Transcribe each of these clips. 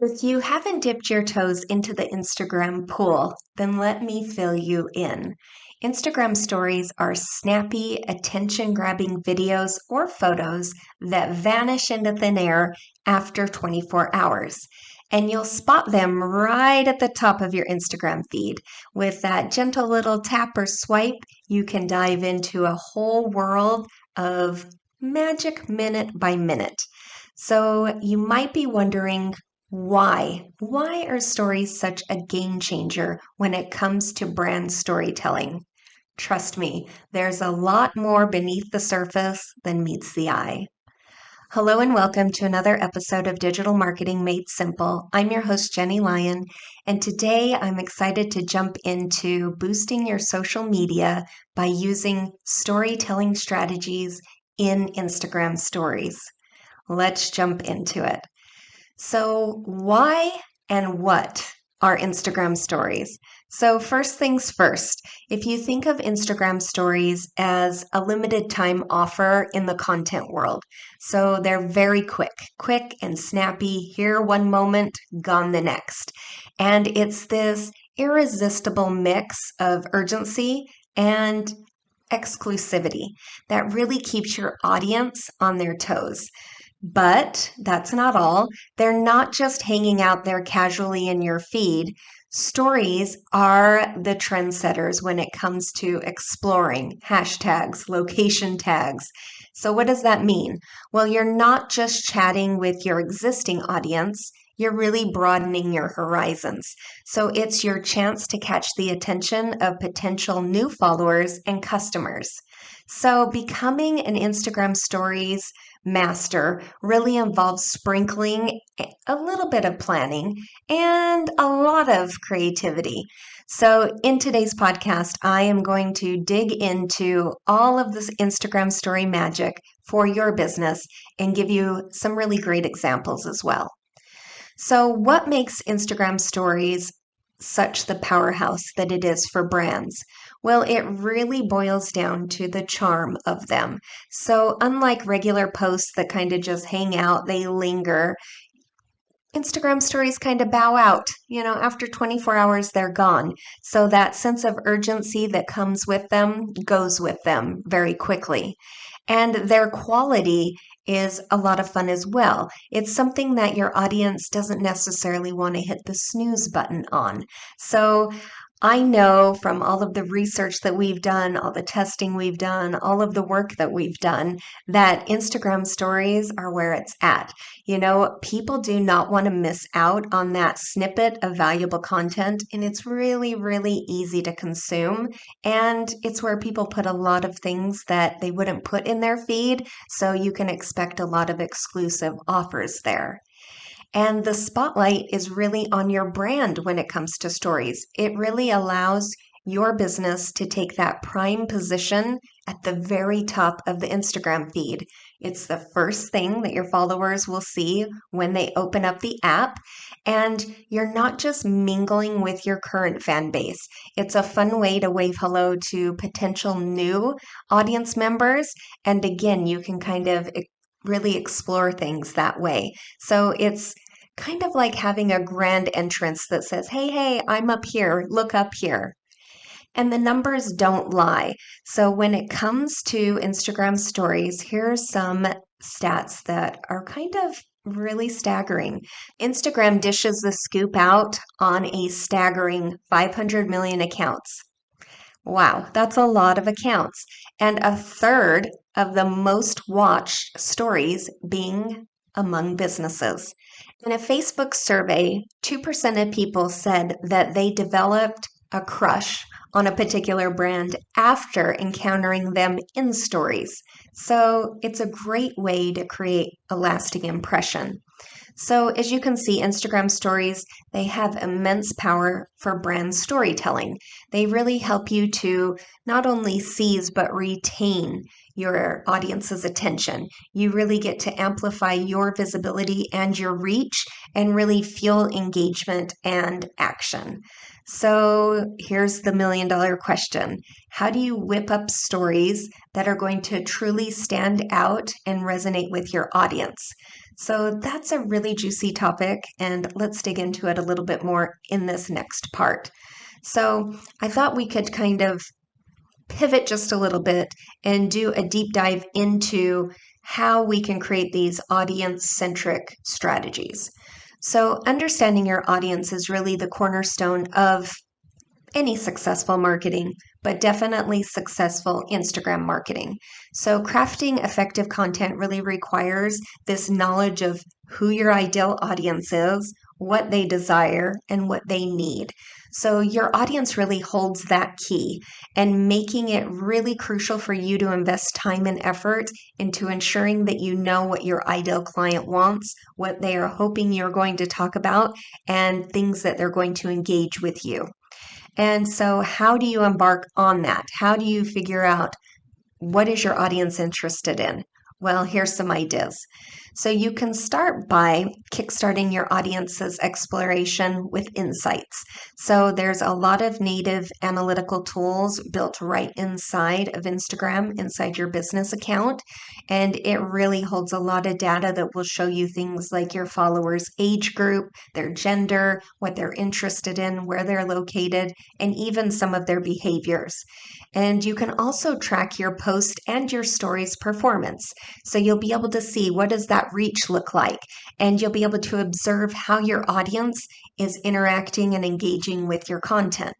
If you haven't dipped your toes into the Instagram pool, then let me fill you in. Instagram stories are snappy, attention grabbing videos or photos that vanish into thin air after 24 hours. And you'll spot them right at the top of your Instagram feed. With that gentle little tap or swipe, you can dive into a whole world of magic minute by minute. So you might be wondering, why? Why are stories such a game changer when it comes to brand storytelling? Trust me, there's a lot more beneath the surface than meets the eye. Hello and welcome to another episode of Digital Marketing Made Simple. I'm your host, Jennie Lyon, and today I'm excited to jump into boosting your social media by using storytelling strategies in Instagram stories. Let's jump into it. So, why and what are Instagram stories? So, first things first, if you think of Instagram stories as a limited time offer in the content world, so they're very quick and snappy, here one moment, gone the next. And it's this irresistible mix of urgency and exclusivity that really keeps your audience on their toes. But that's not all. They're not just hanging out there casually in your feed. Stories are the trendsetters when it comes to exploring hashtags, location tags. So, what does that mean? Well, you're not just chatting with your existing audience, you're really broadening your horizons. So, it's your chance to catch the attention of potential new followers and customers. So, becoming an Instagram stories master really involves sprinkling a little bit of planning and a lot of creativity. So, in today's podcast, I am going to dig into all of this Instagram story magic for your business and give you some really great examples as well. So, what makes Instagram stories such the powerhouse that it is for brands? Well, it really boils down to the charm of them. So, unlike regular posts that kind of just hang out, they linger. Instagram stories kind of bow out. After 24 hours, they're gone. So, that sense of urgency that comes with them goes with them very quickly. And their quality is a lot of fun as well. It's something that your audience doesn't necessarily want to hit the snooze button on. So I know from all of the research that we've done, all the testing we've done, all of the work that we've done, that Instagram stories are where it's at. People do not want to miss out on that snippet of valuable content, and it's really, really easy to consume. And it's where people put a lot of things that they wouldn't put in their feed, so you can expect a lot of exclusive offers there. And the spotlight is really on your brand when it comes to stories. It really allows your business to take that prime position at the very top of the Instagram feed. It's the first thing that your followers will see when they open up the app. And you're not just mingling with your current fan base. It's a fun way to wave hello to potential new audience members. And again, you can kind of really explore things that way. So it's kind of like having a grand entrance that says, hey, I'm up here, look up here. And the numbers don't lie. So when it comes to Instagram stories, here are some stats that are kind of really staggering. Instagram dishes the scoop out on a staggering 500 million accounts. Wow, that's a lot of accounts. And a third of the most watched stories being among businesses. In a Facebook survey, 2% of people said that they developed a crush on a particular brand after encountering them in stories. So it's a great way to create a lasting impression. So as you can see, Instagram stories, they have immense power for brand storytelling. They really help you to not only seize but retain your audience's attention. You really get to amplify your visibility and your reach and really fuel engagement and action. So here's the $1,000,000 question. How do you whip up stories that are going to truly stand out and resonate with your audience? So that's a really juicy topic, and let's dig into it a little bit more in this next part. So I thought we could kind of pivot just a little bit and do a deep dive into how we can create these audience-centric strategies. So understanding your audience is really the cornerstone of any successful marketing, but definitely successful Instagram marketing. So crafting effective content really requires this knowledge of who your ideal audience is, what they desire, and what they need. So your audience really holds that key, and making it really crucial for you to invest time and effort into ensuring that you know what your ideal client wants, what they are hoping you're going to talk about, and things that they're going to engage with you. And so, how do you embark on that? How do you figure out what is your audience interested in? Well, here's some ideas. So you can start by kickstarting your audience's exploration with insights. So there's a lot of native analytical tools built right inside of Instagram, inside your business account. And it really holds a lot of data that will show you things like your followers' age group, their gender, what they're interested in, where they're located, and even some of their behaviors. And you can also track your post and your stories performance. So you'll be able to see what does that reach look like, and you'll be able to observe how your audience is interacting and engaging with your content.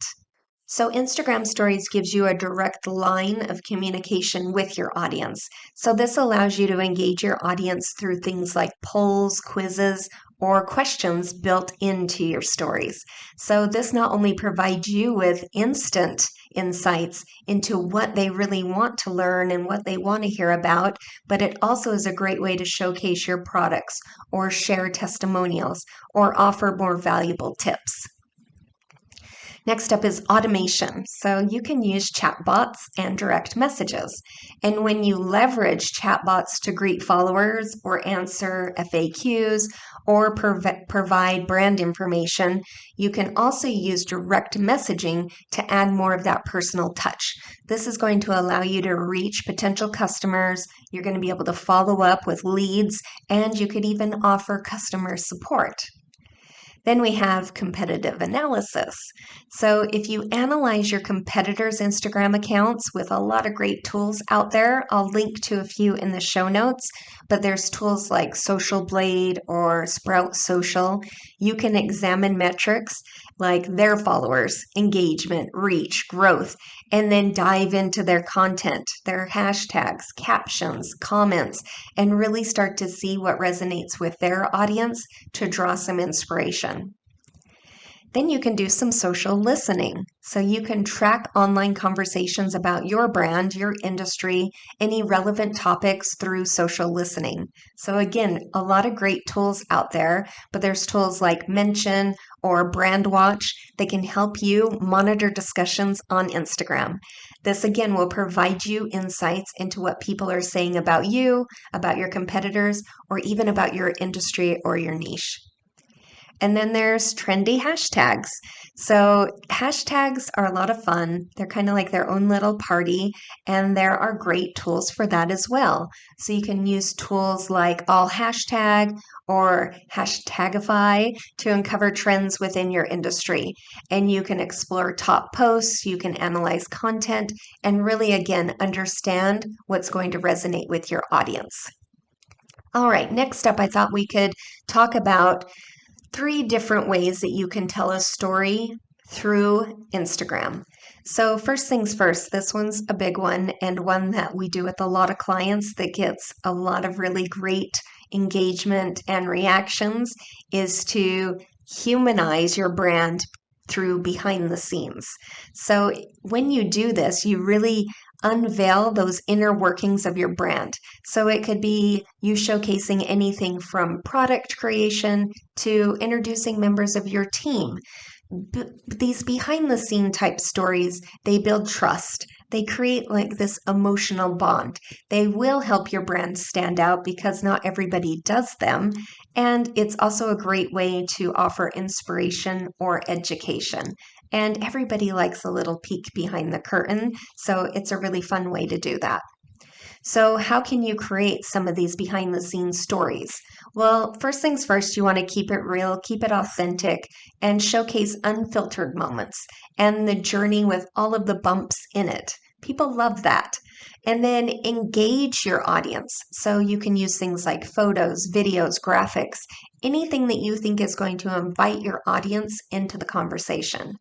So Instagram Stories gives you a direct line of communication with your audience. So this allows you to engage your audience through things like polls, quizzes, or questions built into your stories. So this not only provides you with instant insights into what they really want to learn and what they want to hear about, but it also is a great way to showcase your products or share testimonials or offer more valuable tips. Next up is automation. So you can use chatbots and direct messages. And when you leverage chatbots to greet followers or answer FAQs or provide brand information, you can also use direct messaging to add more of that personal touch. This is going to allow you to reach potential customers. You're going to be able to follow up with leads, and you could even offer customer support. Then we have competitive analysis. So if you analyze your competitors' Instagram accounts with a lot of great tools out there, I'll link to a few in the show notes, but there's tools like Social Blade or Sprout Social. You can examine metrics like their followers, engagement, reach, growth, and then dive into their content, their hashtags, captions, comments, and really start to see what resonates with their audience to draw some inspiration. Then you can do some social listening. So you can track online conversations about your brand, your industry, any relevant topics through social listening. So again, a lot of great tools out there, but there's tools like Mention or Brand Watch that can help you monitor discussions on Instagram. This again will provide you insights into what people are saying about you, about your competitors, or even about your industry or your niche. And then there's trendy hashtags. So hashtags are a lot of fun. They're kind of like their own little party, and there are great tools for that as well. So you can use tools like All Hashtag or Hashtagify to uncover trends within your industry. And you can explore top posts, you can analyze content, and really, again, understand what's going to resonate with your audience. All right, next up, I thought we could talk about 3 different ways that you can tell a story through Instagram. So first things first, this one's a big one and one that we do with a lot of clients that gets a lot of really great engagement and reactions, is to humanize your brand through behind the scenes. So when you do this, you really unveil those inner workings of your brand. So it could be you showcasing anything from product creation to introducing members of your team. These behind the scene type stories, they build trust. They create like this emotional bond. They will help your brand stand out because not everybody does them. And it's also a great way to offer inspiration or education. And everybody likes a little peek behind the curtain, so it's a really fun way to do that. So how can you create some of these behind the scenes stories? Well, first things first, you want to keep it real, keep it authentic, and showcase unfiltered moments and the journey with all of the bumps in it. People love that. And then engage your audience. So you can use things like photos, videos, graphics, anything that you think is going to invite your audience into the conversation.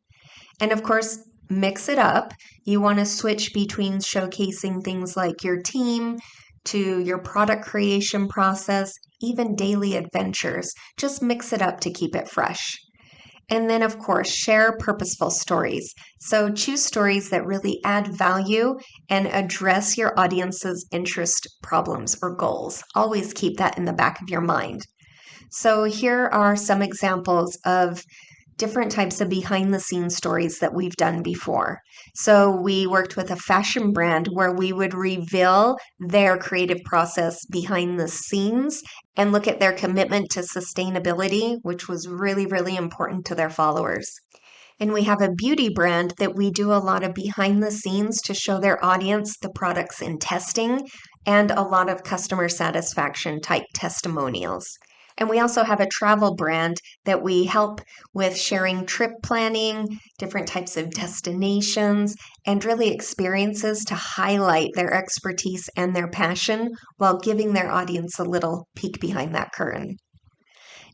And of course, mix it up. You want to switch between showcasing things like your team to your product creation process, even daily adventures. Just mix it up to keep it fresh. And then, of course, share purposeful stories. So choose stories that really add value and address your audience's interest, problems, or goals. Always keep that in the back of your mind. So here are some examples of different types of behind the scenes stories that we've done before. So we worked with a fashion brand where we would reveal their creative process behind the scenes and look at their commitment to sustainability, which was really, really important to their followers. And we have a beauty brand that we do a lot of behind the scenes to show their audience the products in testing and a lot of customer satisfaction type testimonials. And we also have a travel brand that we help with sharing trip planning, different types of destinations, and really experiences to highlight their expertise and their passion while giving their audience a little peek behind that curtain.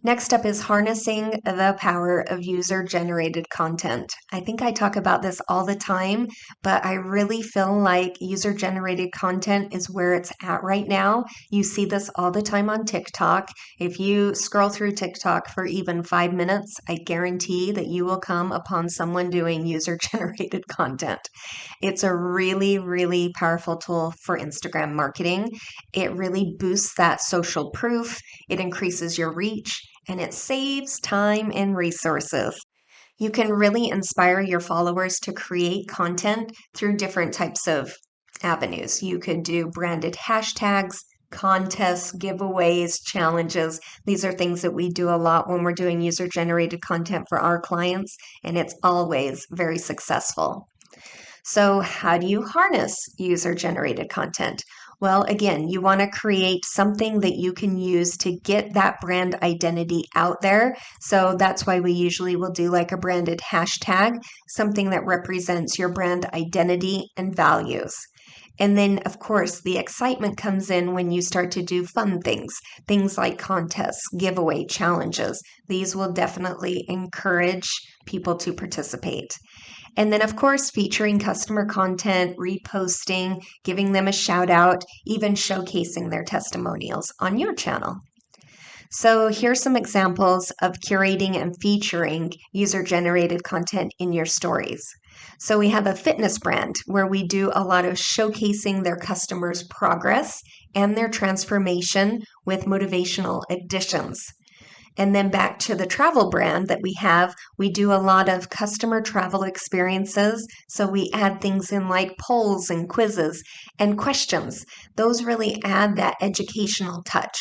Next up is harnessing the power of user-generated content. I think I talk about this all the time, but I really feel like user-generated content is where it's at right now. You see this all the time on TikTok. If you scroll through TikTok for even 5 minutes, I guarantee that you will come upon someone doing user-generated content. It's a really, really powerful tool for Instagram marketing. It really boosts that social proof, it increases your reach, and it saves time and resources. You can really inspire your followers to create content through different types of avenues. You could do branded hashtags, contests, giveaways, challenges. These are things that we do a lot when we're doing user-generated content for our clients, and it's always very successful. So how do you harness user-generated content? Well, again, you want to create something that you can use to get that brand identity out there. So that's why we usually will do like a branded hashtag, something that represents your brand identity and values. And then, of course, the excitement comes in when you start to do fun things like contests, giveaway challenges. These will definitely encourage people to participate. And then, of course, featuring customer content, reposting, giving them a shout out, even showcasing their testimonials on your channel. So here's some examples of curating and featuring user-generated content in your stories. So we have a fitness brand where we do a lot of showcasing their customers' progress and their transformation with motivational additions. And then back to the travel brand that we have, we do a lot of customer travel experiences. So we add things in like polls and quizzes and questions. Those really add that educational touch.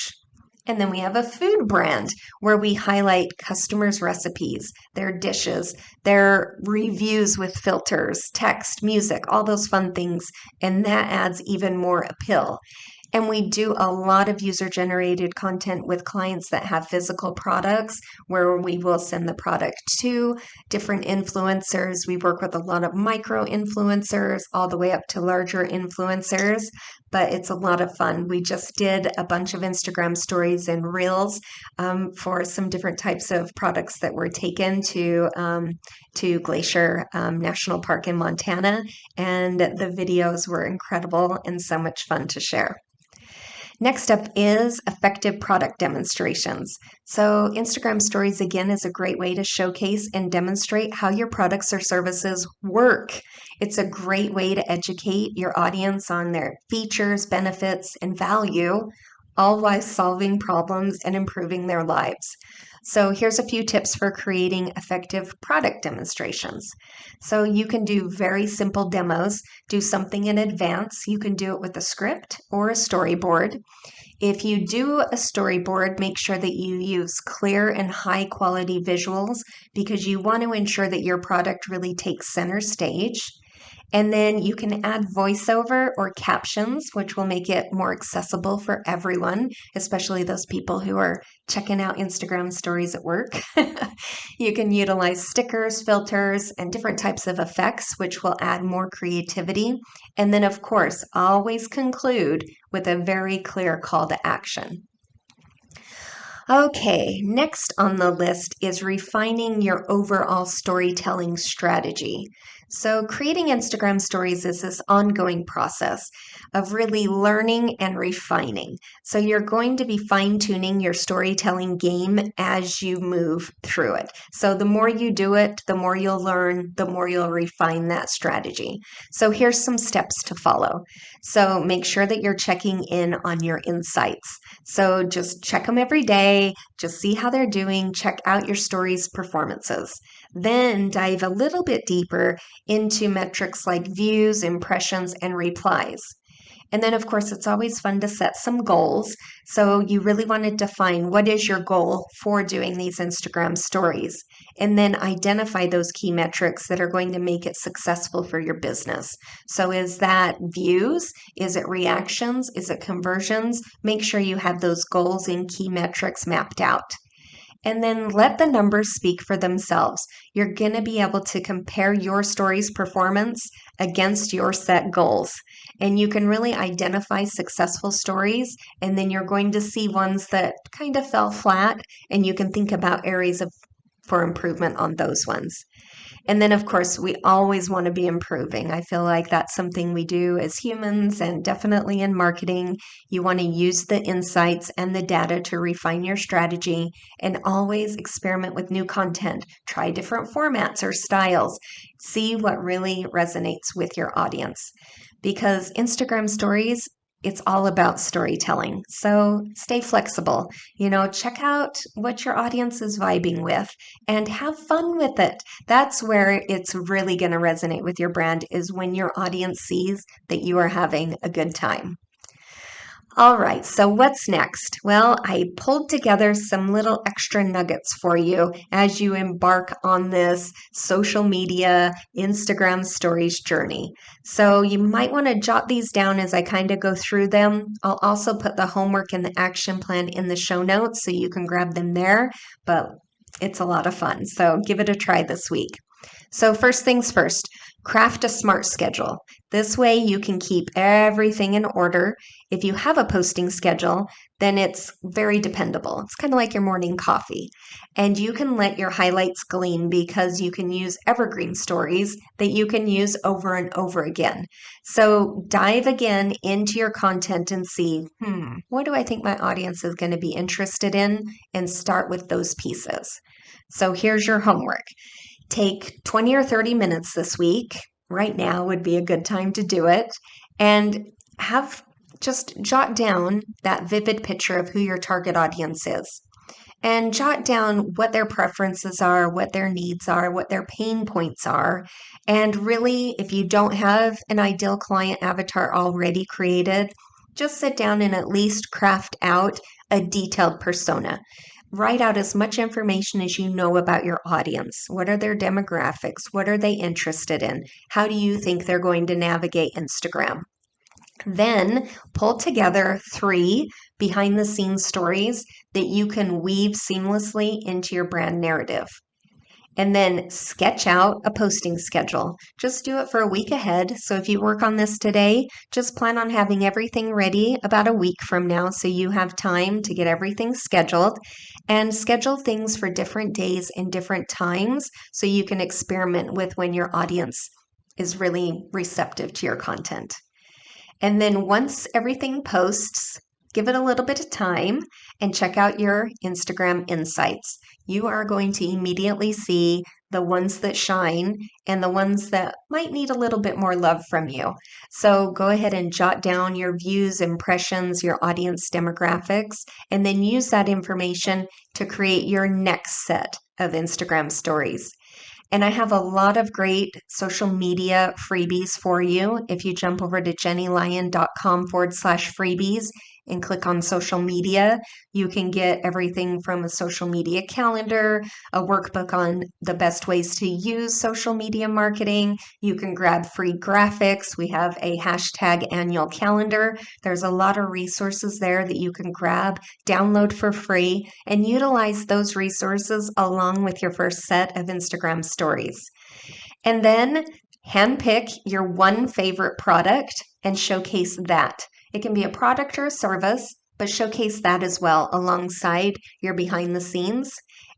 And then we have a food brand where we highlight customers' recipes, their dishes, their reviews with filters, text, music, all those fun things. And that adds even more appeal. And we do a lot of user-generated content with clients that have physical products where we will send the product to different influencers. We work with a lot of micro influencers all the way up to larger influencers, but it's a lot of fun. We just did a bunch of Instagram stories and reels for some different types of products that were taken to Glacier National Park in Montana, and the videos were incredible and so much fun to share. Next up is effective product demonstrations. So Instagram stories, again, is a great way to showcase and demonstrate how your products or services work. It's a great way to educate your audience on their features, benefits, and value, all while solving problems and improving their lives. So here's a few tips for creating effective product demonstrations. So you can do very simple demos, do something in advance. You can do it with a script or a storyboard. If you do a storyboard, make sure that you use clear and high quality visuals because you want to ensure that your product really takes center stage. And then you can add voiceover or captions, which will make it more accessible for everyone, especially those people who are checking out Instagram stories at work. You can utilize stickers, filters, and different types of effects, which will add more creativity. And then, of course, always conclude with a very clear call to action. Okay, next on the list is refining your overall storytelling strategy. So, creating Instagram stories is this ongoing process of really learning and refining. So, you're going to be fine tuning your storytelling game as you move through it. So, the more you do it, the more you'll learn, the more you'll refine that strategy. So, here's some steps to follow. So, make sure that you're checking in on your insights. So, just check them every day, just see how they're doing, check out your stories' performances. Then dive a little bit deeper into metrics like views, impressions, and replies. And then, of course, it's always fun to set some goals. So you really want to define what is your goal for doing these Instagram stories, and then identify those key metrics that are going to make it successful for your business. So is that views? Is it reactions? Is it conversions? Make sure you have those goals and key metrics mapped out. And then let the numbers speak for themselves. You're going to be able to compare your story's performance against your set goals. And you can really identify successful stories, and then you're going to see ones that kind of fell flat, and you can think about areas for improvement on those ones. And then, of course, we always want to be improving. I feel like that's something we do as humans, and definitely in marketing. You want to use the insights and the data to refine your strategy, and always experiment with new content. Try different formats or styles. See what really resonates with your audience. Because Instagram stories, it's all about storytelling. So stay flexible. Check out what your audience is vibing with and have fun with it. That's where it's really going to resonate with your brand, is when your audience sees that you are having a good time. All right, so what's next? Well, I pulled together some little extra nuggets for you as you embark on this social media Instagram stories journey. So you might want to jot these down as I kind of go through them. I'll also put the homework and the action plan in the show notes so you can grab them there, but it's a lot of fun. So give it a try this week. So first things first, craft a smart schedule. This way you can keep everything in order. If you have a posting schedule, then it's very dependable. It's kind of like your morning coffee. And you can let your highlights gleam because you can use evergreen stories that you can use over and over again. So dive again into your content and see, what do I think my audience is going to be interested in? And start with those pieces. So here's your homework. Take 20 or 30 minutes this week. Right now would be a good time to do it. And just jot down that vivid picture of who your target audience is. And jot down what their preferences are, what their needs are, what their pain points are. And really, if you don't have an ideal client avatar already created, just sit down and at least craft out a detailed persona. Write out as much information as you know about your audience. What are their demographics? What are they interested in? How do you think they're going to navigate Instagram? Then pull together 3 behind the scenes stories that you can weave seamlessly into your brand narrative. And then sketch out a posting schedule. Just do it for a week ahead. So if you work on this today, just plan on having everything ready about a week from now so you have time to get everything scheduled, and schedule things for different days and different times so you can experiment with when your audience is really receptive to your content. And then once everything posts, give it a little bit of time and check out your Instagram insights. You are going to immediately see the ones that shine and the ones that might need a little bit more love from you. So go ahead and jot down your views, impressions, your audience demographics, and then use that information to create your next set of Instagram stories. And I have a lot of great social media freebies for you. If you jump over to jennylyon.com/freebies, and click on social media. You can get everything from a social media calendar, a workbook on the best ways to use social media marketing. You can grab free graphics. We have a hashtag annual calendar. There's a lot of resources there that you can grab, download for free, and utilize those resources along with your first set of Instagram stories. And then handpick your one favorite product and showcase that. It can be a product or a service, but showcase that as well alongside your behind the scenes.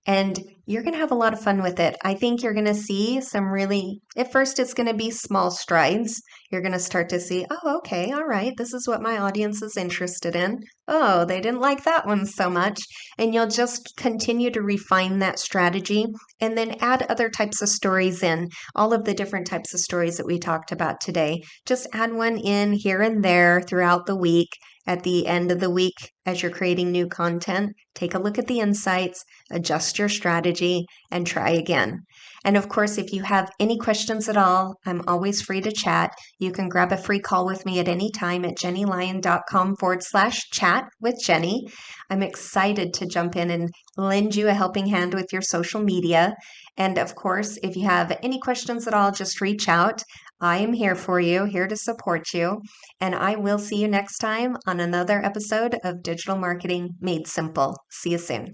And you're going to have a lot of fun with it. I think you're going to see some really, at first, it's going to be small strides. You're going to start to see, oh, okay, all right, this is what my audience is interested in. Oh, they didn't like that one so much. And you'll just continue to refine that strategy and then add other types of stories in, all of the different types of stories that we talked about today. Just add one in here and there throughout the week. At the end of the week, as you're creating new content, take a look at the insights, adjust your strategy, and try again. And of course, if you have any questions at all, I'm always free to chat. You can grab a free call with me at any time at jennylyon.com/chat with Jennie. I'm excited to jump in and lend you a helping hand with your social media. And of course, if you have any questions at all, just reach out. I am here for you, here to support you. And I will see you next time on another episode of Digital Marketing Made Simple. See you soon.